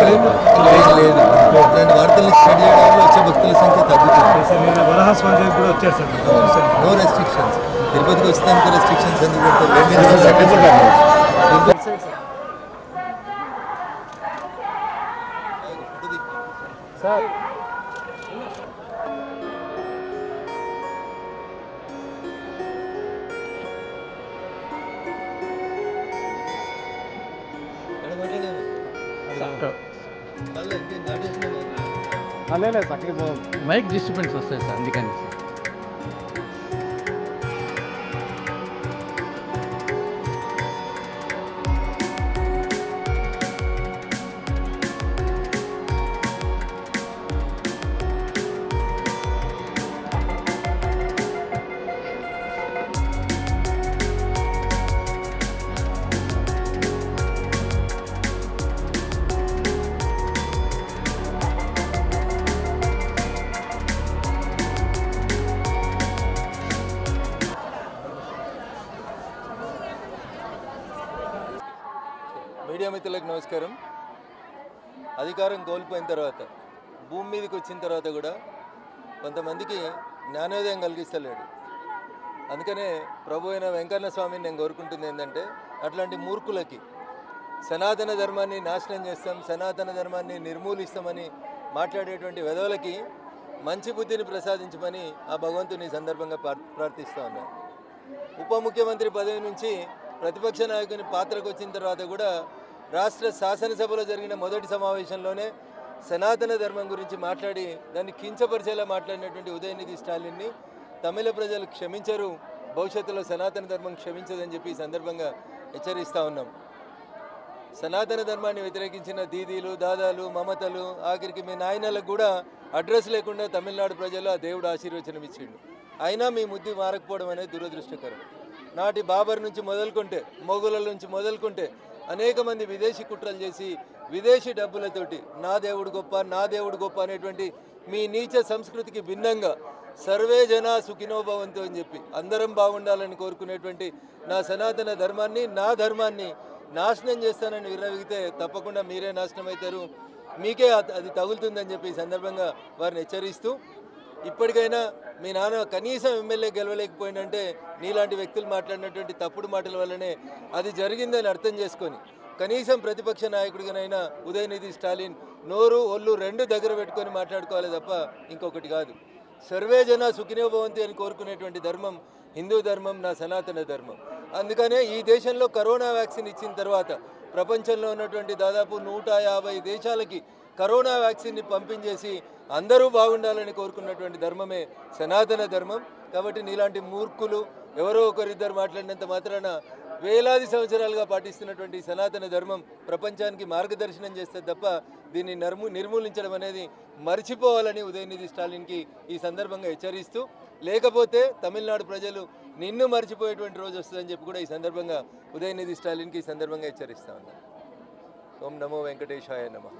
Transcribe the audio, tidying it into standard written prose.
లేదు. ఇట్లాంటి వార్తల్ని స్ప్రెడ్ చేయడం వల్ల వచ్చే భక్తుల సంఖ్య తగ్గుతుంది. వరహాస్వామి కూడా వచ్చారు సార్. No restrictions. తిరుపతికి వచ్చేదానికి రెస్ట్రిక్షన్స్ ఎందుకు పెడతారు? సార్ మైక్ డిస్టర్బెన్స్ వస్తాయి సార్, అందుకని సార్. మీడియా మిత్రులకు నమస్కారం. అధికారం కోల్పోయిన తర్వాత భూమి మీదకి వచ్చిన తర్వాత కూడా కొంతమందికి జ్ఞానోదయం కలిగిస్తలేడు. అందుకనే ప్రభు అయిన వెంకన్న స్వామిని నేను కోరుకుంటుంది ఏంటంటే, అట్లాంటి మూర్ఖులకి సనాతన ధర్మాన్ని నాశనం చేస్తాం, సనాతన ధర్మాన్ని నిర్మూలిస్తామని మాట్లాడేటువంటి వెధవలకి మంచి బుద్ధిని ప్రసాదించమని ఆ భగవంతుని సందర్భంగా ప్రార్థిస్తూ ఉన్నాను. ఉప ముఖ్యమంత్రి పదవి నుంచి ప్రతిపక్ష నాయకుని పాత్రకు వచ్చిన తర్వాత కూడా రాష్ట్ర శాసనసభలో జరిగిన మొదటి సమావేశంలోనే సనాతన ధర్మం గురించి మాట్లాడి దాన్ని కించపరిచేలా మాట్లాడినటువంటి ఉదయనిధి స్టాలిన్ని తమిళ ప్రజలు క్షమించరు, భవిష్యత్తులో సనాతన ధర్మం క్షమించదని చెప్పి ఈ సందర్భంగా హెచ్చరిస్తూ ఉన్నాం. సనాతన ధర్మాన్ని వ్యతిరేకించిన దీదీలు, దాదాలు, మమతలు, ఆఖరికి మీ నాయనలకు కూడా అడ్రస్ లేకుండా తమిళనాడు ప్రజలు ఆ దేవుడు ఆశీర్వచనం ఇచ్చిండు. అయినా మీ ముద్దు మారకపోవడం అనేది దురదృష్టకరం. నాటి బాబర్ నుంచి మొదలుకుంటే, మొఘలుల నుంచి మొదలుకుంటే అనేక మంది విదేశీ కుట్రలు చేసి విదేశీ డబ్బులతోటి నా దేవుడు గొప్ప, నా దేవుడు గొప్ప అనేటువంటి మీ నీచ సంస్కృతికి భిన్నంగా సర్వే జన సుఖినో భవంతు అని చెప్పి అందరం బాగుండాలని కోరుకునేటువంటి నా సనాతన ధర్మాన్ని, నా ధర్మాన్ని నాశనం చేస్తానని విర్రవిగితే తప్పకుండా మీరే నాశనం అవుతారు, మీకే అది తగులుతుందని చెప్పి ఈ సందర్భంగా వారిని హెచ్చరిస్తూ, ఇప్పటికైనా మీ నాన్న కనీసం ఎమ్మెల్యే గెలవలేకపోయిందంటే నీలాంటి వ్యక్తులు మాట్లాడినటువంటి తప్పుడు మాటల వల్లనే అది జరిగిందని అర్థం చేసుకొని కనీసం ప్రతిపక్ష నాయకుడిగానైనా ఉదయనిధి స్టాలిన్ నోరు ఒళ్ళు రెండు దగ్గర పెట్టుకొని మాట్లాడుకోవాలి తప్ప ఇంకొకటి కాదు. సర్వే జన సుఖినో భవంతి అని కోరుకునేటువంటి ధర్మం హిందూ ధర్మం, నా సనాతన ధర్మం. అందుకనే ఈ దేశంలో కరోనా వ్యాక్సిన్ ఇచ్చిన తర్వాత ప్రపంచంలో ఉన్నటువంటి దాదాపు 150 దేశాలకి కరోనా వ్యాక్సిన్ని పంపించేసి అందరూ బాగుండాలని కోరుకున్నటువంటి ధర్మమే సనాతన ధర్మం. కాబట్టి నీలాంటి మూర్ఖులు ఎవరో ఒకరిద్దరు మాట్లాడినంత మాత్రాన వేలాది సంవత్సరాలుగా పాటిస్తున్నటువంటి సనాతన ధర్మం ప్రపంచానికి మార్గదర్శనం చేస్తే తప్ప దీన్ని నిర్మూలించడం అనేది మర్చిపోవాలని ఉదయనిధి స్టాలిన్కి ఈ సందర్భంగా హెచ్చరిస్తూ, లేకపోతే తమిళనాడు ప్రజలు నిన్ను మర్చిపోయేటువంటి రోజు వస్తుందని చెప్పి కూడా ఈ సందర్భంగా ఉదయనిధి స్టాలిన్కి ఈ సందర్భంగా హెచ్చరిస్తా ఉన్నారు. ఓం నమో వెంకటేశాయ నమః.